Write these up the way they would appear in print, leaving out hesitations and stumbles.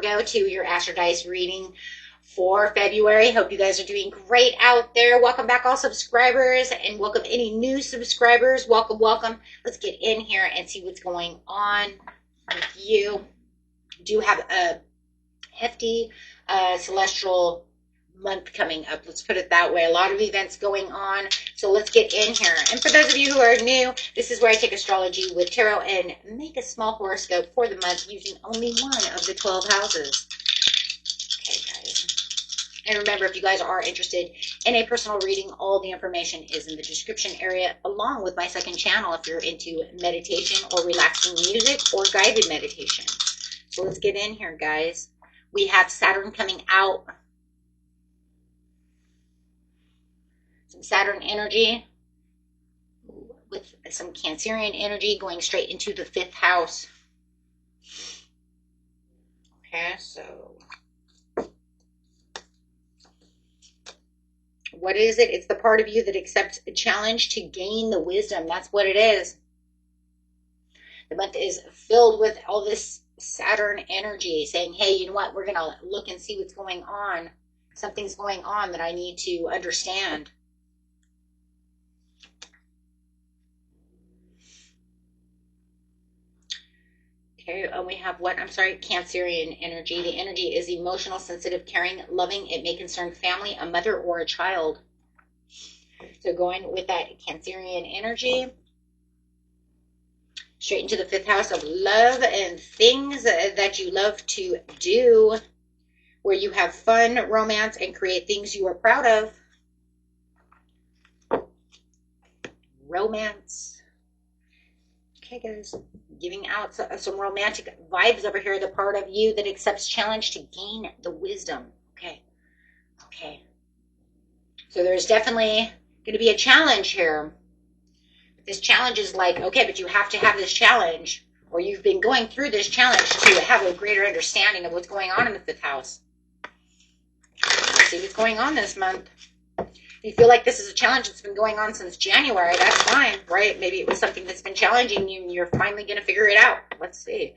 Virgo, to your Astrodice reading for February. Hope you guys are doing great out there. Welcome back, all subscribers, and welcome any new subscribers. Welcome, welcome. Let's get in here and see what's going on with you. Do have a hefty celestial month coming up. Let's put it that way. A lot of events going on. So let's get in here. And for those of you who are new, this is where I take astrology with tarot and make a small horoscope for the month using only one of the 12 houses. Okay, guys. And remember, if you guys are interested in a personal reading, all the information is in the description area, along with my second channel if you're into meditation or relaxing music or guided meditation. So let's get in here, guys. We have Saturn coming out. Some Saturn energy with some Cancerian energy going straight into the 5th house. Okay, so what is it? It's the part of you that accepts a challenge to gain the wisdom. That's what it is. The month is filled with all this Saturn energy saying, hey, you know what? We're going to look and see what's going on. Something's going on that I need to understand. Okay, we have what? I'm sorry, Cancerian energy. The energy is emotional, sensitive, caring, loving. It may concern family, a mother, or a child. So going with that Cancerian energy, straight into the 5th house of love and things that you love to do, where you have fun, romance, and create things you are proud of. Romance. Okay, guys, giving out some romantic vibes over here. The part of you that accepts challenge to gain the wisdom. Okay, okay. So there's definitely going to be a challenge here. This challenge is like, okay, but you have to have this challenge, or you've been going through this challenge to have a greater understanding of what's going on in the 5th house. Let's see what's going on this month. If you feel like this is a challenge that's been going on since January, that's fine, right? Maybe it was something that's been challenging you and you're finally going to figure it out. Let's see.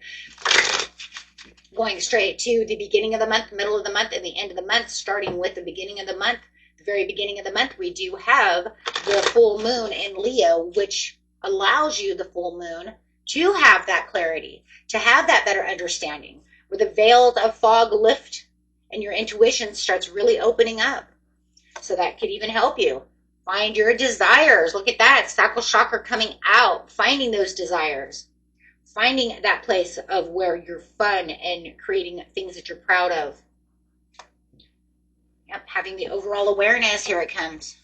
Going straight to the beginning of the month, middle of the month, and the end of the month, starting with the beginning of the month. The very beginning of the month, we do have the full moon in Leo, which allows you, the full moon, to have that clarity, to have that better understanding, where the veils of fog lift and your intuition starts really opening up. So that could even help you find your desires. Look at that, sacral chakra coming out, finding those desires, finding that place of where you're fun and creating things that you're proud of. Yep, having the overall awareness, here it comes.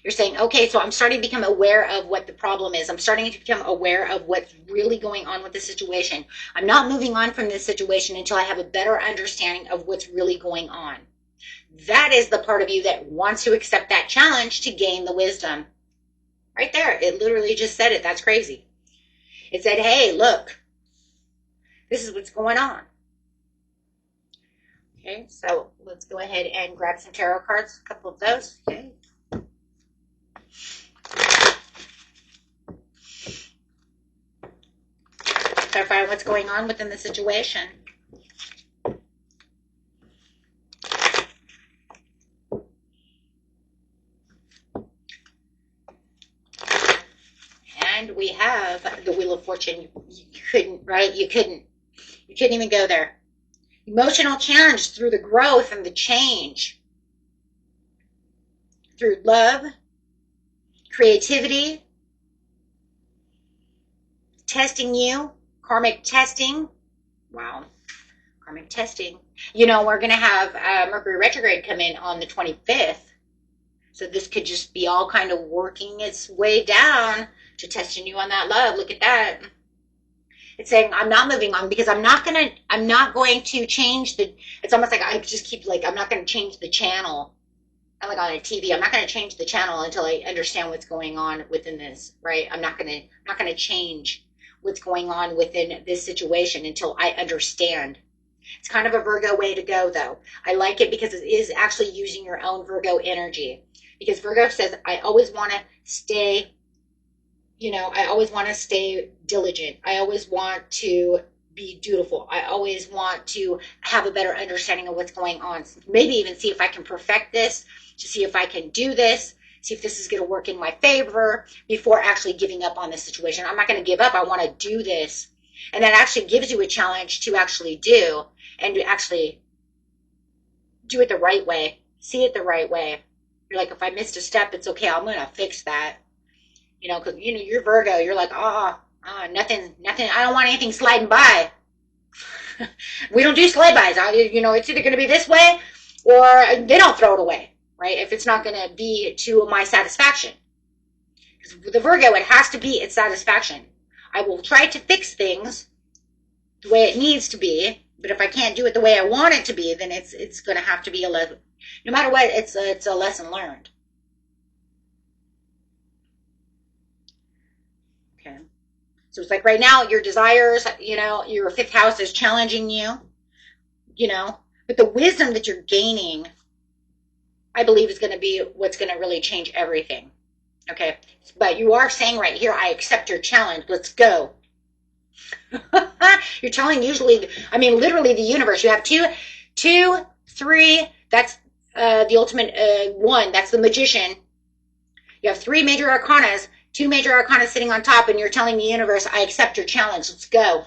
You're saying, okay, so I'm starting to become aware of what the problem is. I'm starting to become aware of what's really going on with the situation. I'm not moving on from this situation until I have a better understanding of what's really going on. That is the part of you that wants to accept that challenge to gain the wisdom. Right there. It literally just said it. That's crazy. It said, hey, look, this is what's going on. Okay, so let's go ahead and grab some tarot cards, a couple of those. Okay. Clarify what's going on within the situation. And we have the Wheel of Fortune. You couldn't, right? You couldn't even go there. Emotional challenge through the growth and the change. Through love, creativity, testing you, karmic testing. Wow. Karmic testing. You know, we're going to have Mercury retrograde come in on the 25th. So this could just be all kind of working its way down to testing you on that love. Look at that. It's saying I'm not moving on because I'm not going to change the, it's almost like I just keep like, I'm not going to change the channel. I'm like on a TV. I'm not going to change the channel until I understand what's going on within this, right? I'm not going to change what's going on within this situation until I understand. It's kind of a Virgo way to go though. I like it because it is actually using your own Virgo energy. Because Virgo says, I always want to stay, you know, I always want to stay diligent. I always want to be dutiful. I always want to have a better understanding of what's going on. Maybe even see if I can perfect this, to see if I can do this, see if this is going to work in my favor before actually giving up on the situation. I'm not going to give up. I want to do this. And that actually gives you a challenge to actually do, and to actually do it the right way. See it the right way. You're like, if I missed a step, it's okay. I'm going to fix that. You know, because, you know, you're Virgo. You're like, nothing. I don't want anything sliding by. We don't do slide bys. You know, it's either going to be this way or they don't throw it away, right? If it's not going to be to my satisfaction. Because with the Virgo, it has to be its satisfaction. I will try to fix things the way it needs to be, but if I can't do it the way I want it to be, then it's going to have to be a lesson. No matter what, it's a lesson learned. Okay. So it's like right now, your desires, you know, your fifth house is challenging you, you know, but the wisdom that you're gaining, I believe, is going to be what's going to really change everything. Okay. But you are saying right here, I accept your challenge. Let's go. You're telling usually, I mean, literally the universe. You have two, three. That's the ultimate one. That's the magician. You have three major arcanas, two major arcanas sitting on top, and you're telling the universe, I accept your challenge. Let's go.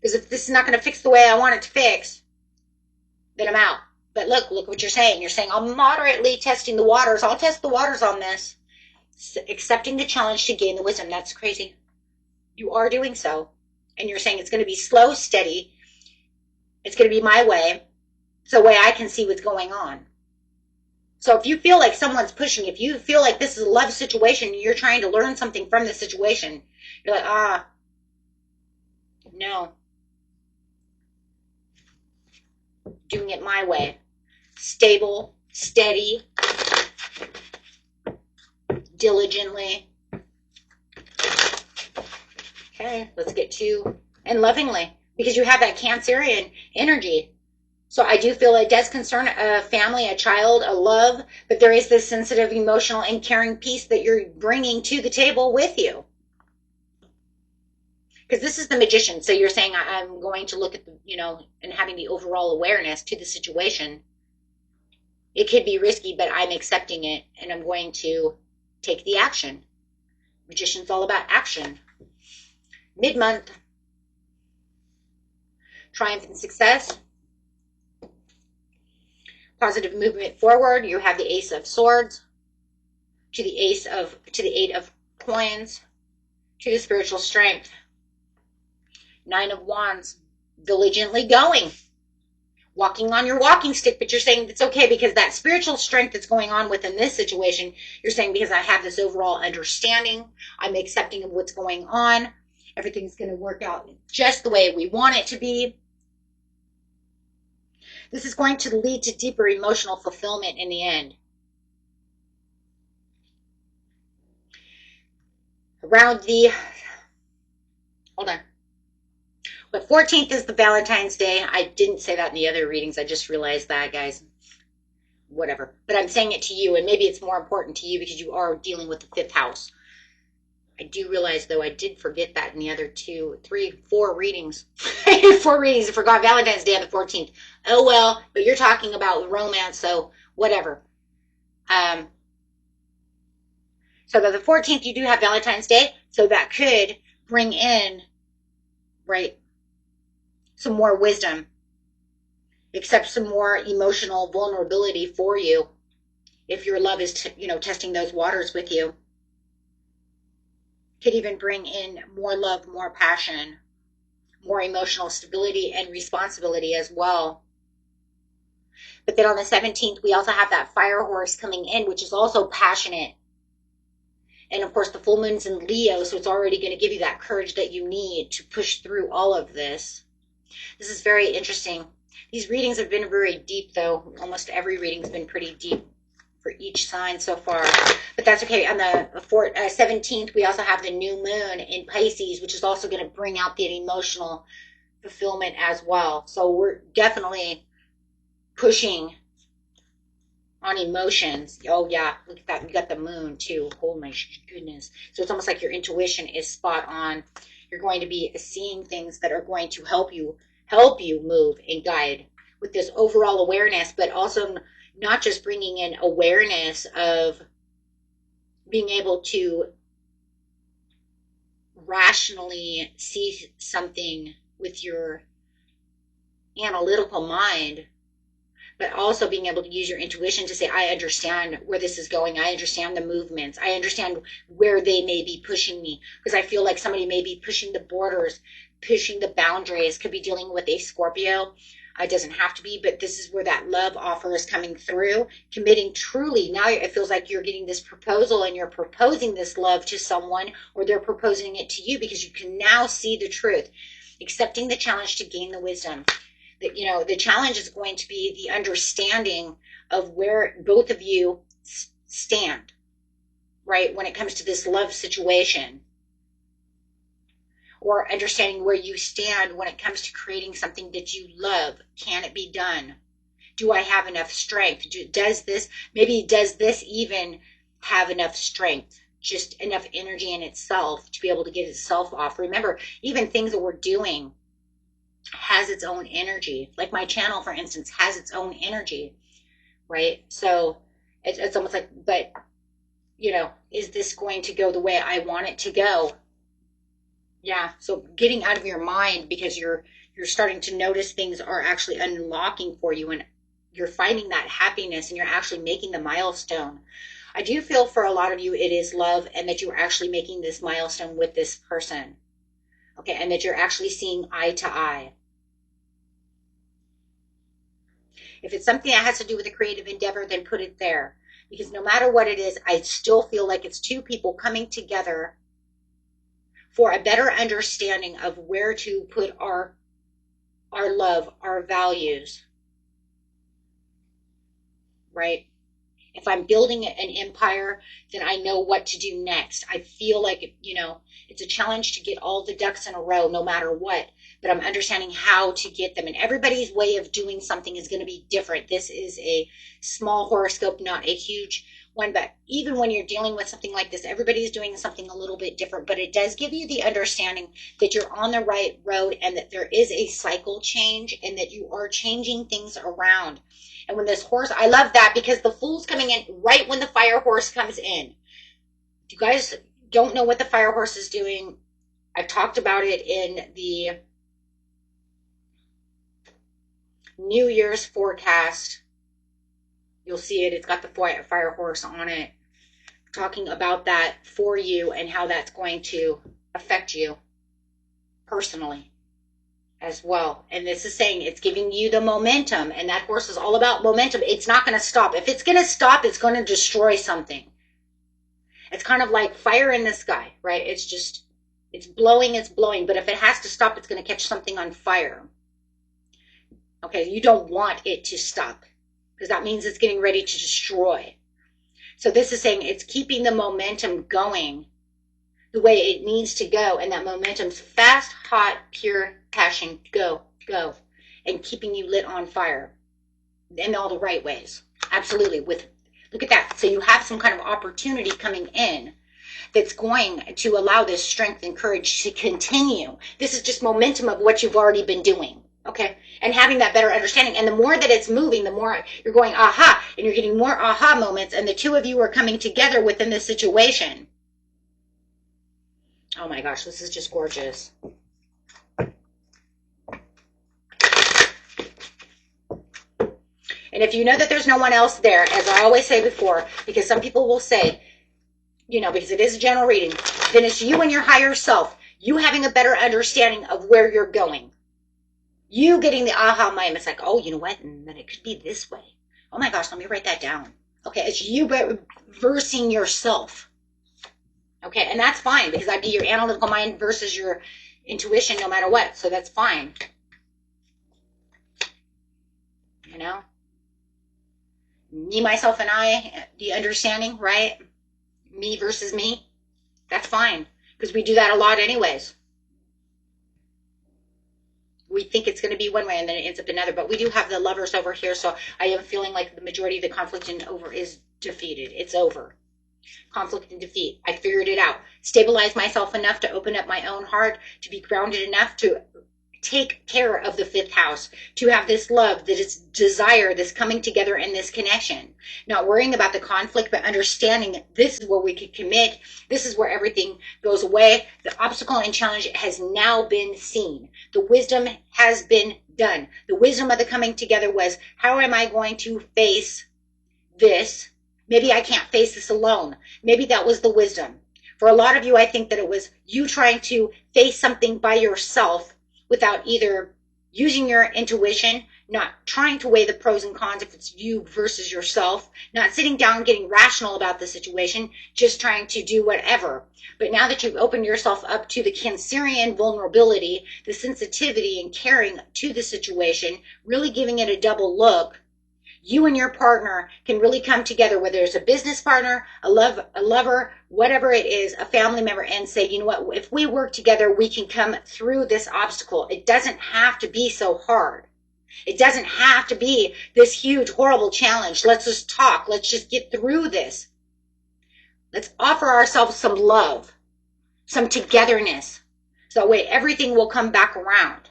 Because if this is not going to fix the way I want it to fix, then I'm out. But look what you're saying. You're saying, I'm moderately testing the waters. I'll test the waters on this. Accepting the challenge to gain the wisdom. That's crazy. You are doing so. And you're saying it's going to be slow, steady. It's going to be my way. It's the way I can see what's going on. So if you feel like someone's pushing, if you feel like this is a love situation, you're trying to learn something from the situation, you're like, no. Doing it my way. Stable, steady, diligently. Okay, let's get to, and lovingly, because you have that Cancerian energy. So I do feel it does concern a family, a child, a love, but there is this sensitive, emotional, and caring piece that you're bringing to the table with you. Because this is the magician. So you're saying I'm going to look at the, you know, and having the overall awareness to the situation. It could be risky, but I'm accepting it, and I'm going to take the action. Magician's all about action. Mid-month. Triumph and success. Positive movement forward. You have the Ace of Swords, to the Eight of Coins, to the spiritual strength. Nine of Wands, diligently going, walking on your walking stick, but you're saying it's okay because that spiritual strength that's going on within this situation, you're saying because I have this overall understanding, I'm accepting of what's going on, everything's going to work out just the way we want it to be. This is going to lead to deeper emotional fulfillment in the end. Around the, hold on. But 14th is the Valentine's Day. I didn't say that in the other readings. I just realized that, guys. Whatever. But I'm saying it to you, and maybe it's more important to you because you are dealing with the fifth house. I do realize, though, I did forget that in the other 4 readings. I had 4 readings. I forgot Valentine's Day on the 14th. Oh, well, but you're talking about romance, so whatever. So the 14th, you do have Valentine's Day, so that could bring in, right, some more wisdom, accept some more emotional vulnerability for you if your love is, testing those waters with you. Could even bring in more love, more passion, more emotional stability and responsibility as well. But then on the 17th, we also have that fire horse coming in, which is also passionate. And of course, the full moon's in Leo, so it's already going to give you that courage that you need to push through all of this. This is very interesting. These readings have been very deep, though. Almost every reading's been pretty deep for each sign so far. But that's okay. On the 17th, we also have the new moon in Pisces, which is also going to bring out the emotional fulfillment as well. So we're definitely pushing on emotions. Oh, yeah. Look at that. We got the moon, too. Oh, my goodness. So it's almost like your intuition is spot on. You're going to be seeing things that are going to help you move and guide with this overall awareness, but also not just bringing in awareness of being able to rationally see something with your analytical mind, but also being able to use your intuition to say, I understand where this is going. I understand the movements. I understand where they may be pushing me, because I feel like somebody may be pushing the borders, pushing the boundaries, could be dealing with a Scorpio. It doesn't have to be, but this is where that love offer is coming through, committing truly. Now it feels like you're getting this proposal and you're proposing this love to someone, or they're proposing it to you, because you can now see the truth, accepting the challenge to gain the wisdom. That, you know, the challenge is going to be the understanding of where both of you stand, right, when it comes to this love situation, or understanding where you stand when it comes to creating something that you love. Can it be done? Do I have enough strength? Does this even have enough strength, just enough energy in itself to be able to get itself off? Remember, even things that we're doing has its own energy. Like my channel, for instance, has its own energy, right? So it's almost like, but, you know, is this going to go the way I want it to go? Yeah, so getting out of your mind, because you're starting to notice things are actually unlocking for you, and you're finding that happiness, and you're actually making the milestone. I do feel for a lot of you it is love, and that you're actually making this milestone with this person. Okay, and that you're actually seeing eye to eye. If it's something that has to do with a creative endeavor, then put it there. Because no matter what it is, I still feel like it's two people coming together for a better understanding of where to put our love, our values, right? If I'm building an empire, then I know what to do next. I feel like, you know, it's a challenge to get all the ducks in a row, no matter what, but I'm understanding how to get them. And everybody's way of doing something is going to be different. This is a small horoscope, not a huge one, but even when you're dealing with something like this, everybody's doing something a little bit different, but it does give you the understanding that you're on the right road, and that there is a cycle change, and that you are changing things around. And when this horse, I love that, because the Fool's coming in right when the fire horse comes in. If you guys don't know what the fire horse is doing, I've talked about it in the New Year's forecast. You'll see it. It's got the fire horse on it, talking about that for you and how that's going to affect you personally as well. And this is saying it's giving you the momentum, and that horse is all about momentum. It's not going to stop. If it's going to stop, it's going to destroy something. It's kind of like fire in the sky, right? It's just, it's blowing, but if it has to stop, it's going to catch something on fire. Okay, you don't want it to stop, because that means it's getting ready to destroy. So this is saying it's keeping the momentum going the way it needs to go, and that momentum's fast, hot, pure passion, go, and keeping you lit on fire in all the right ways. Absolutely. Look at that. So you have some kind of opportunity coming in that's going to allow this strength and courage to continue. This is just momentum of what you've already been doing. Okay, and having that better understanding. And the more that it's moving, the more you're going, aha, and you're getting more aha moments, and the two of you are coming together within this situation. Oh my gosh, this is just gorgeous. And if you know that there's no one else there, as I always say before, because some people will say, you know, because it is a general reading, then it's you and your higher self, you having a better understanding of where you're going. You getting the aha moment. It's like, oh, you know what? And then it could be this way. Oh my gosh, let me write that down. Okay, it's you reversing yourself. Okay, and that's fine, because that'd be your analytical mind versus your intuition no matter what. So that's fine. You know? Me, myself, and I, the understanding, right? Me versus me. That's fine, because we do that a lot anyways. We think it's going to be one way, and then it ends up another. But we do have the Lovers over here, so I am feeling like the majority of the conflict is defeated. It's over. Conflict and defeat. I figured it out. Stabilize myself enough to open up my own heart, to be grounded enough to take care of the fifth house, to have this love, this desire, this coming together and this connection. Not worrying about the conflict, but understanding this is where we could commit. This is where everything goes away. The obstacle and challenge has now been seen. The wisdom has been done. The wisdom of the coming together was, how am I going to face this? Maybe I can't face this alone. Maybe that was the wisdom. For a lot of you, I think that it was you trying to face something by yourself without either using your intuition, not trying to weigh the pros and cons if it's you versus yourself, not sitting down getting rational about the situation, just trying to do whatever. But now that you've opened yourself up to the Cancerian vulnerability, the sensitivity and caring to the situation, really giving it a double look, you and your partner can really come together, whether it's a business partner, a lover, whatever it is, a family member, and say, you know what, if we work together, we can come through this obstacle. It doesn't have to be so hard. It doesn't have to be this huge, horrible challenge. Let's just talk. Let's just get through this. Let's offer ourselves some love, some togetherness. So that way everything will come back around.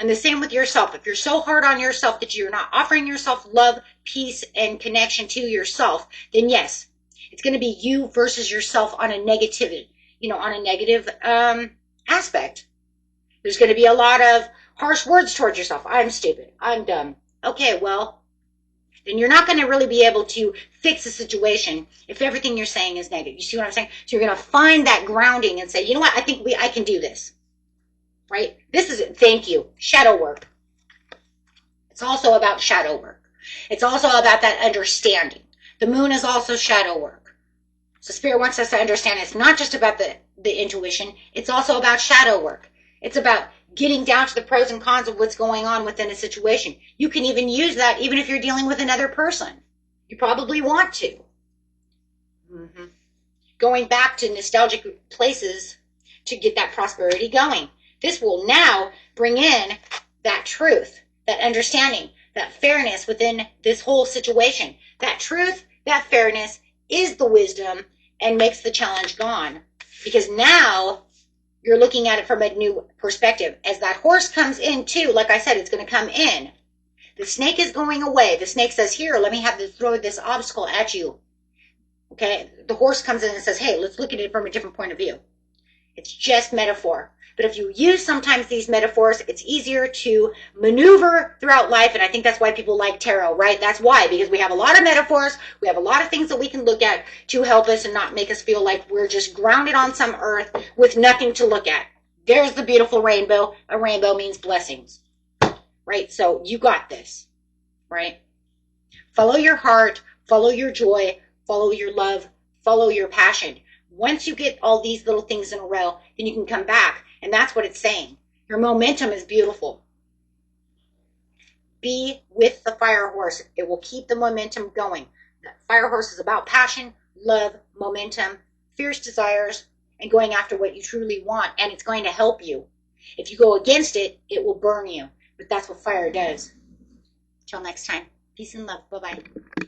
And the same with yourself. If you're so hard on yourself that you're not offering yourself love, peace, and connection to yourself, then yes, it's going to be you versus yourself on a negative, aspect. There's going to be a lot of harsh words towards yourself. I'm stupid. I'm dumb. Okay, well, then you're not going to really be able to fix the situation if everything you're saying is negative. You see what I'm saying? So you're going to find that grounding and say, you know what? I can do this. Right? This is it. Thank you. Shadow work. It's also about shadow work. It's also about that understanding. The moon is also shadow work. So Spirit wants us to understand it's not just about the intuition. It's also about shadow work. It's about getting down to the pros and cons of what's going on within a situation. You can even use that even if you're dealing with another person. You probably want to. Going back to nostalgic places to get that prosperity going. This will now bring in that truth, that understanding, that fairness within this whole situation. That truth, that fairness is the wisdom and makes the challenge gone. Because now you're looking at it from a new perspective. As that horse comes in too, like I said, it's going to come in. The snake is going away. The snake says, here, let me throw this obstacle at you. Okay? The horse comes in and says, hey, let's look at it from a different point of view. It's just metaphor. But if you use sometimes these metaphors, it's easier to maneuver throughout life. And I think that's why people like tarot, right? That's why, because we have a lot of metaphors. We have a lot of things that we can look at to help us and not make us feel like we're just grounded on some earth with nothing to look at. There's the beautiful rainbow. A rainbow means blessings, right? So you got this, right? Follow your heart, follow your joy, follow your love, follow your passion. Once you get all these little things in a row, then you can come back. And that's what it's saying. Your momentum is beautiful. Be with the fire horse. It will keep the momentum going. The fire horse is about passion, love, momentum, fierce desires, and going after what you truly want. And it's going to help you. If you go against it, it will burn you. But that's what fire does. Till next time. Peace and love. Bye-bye.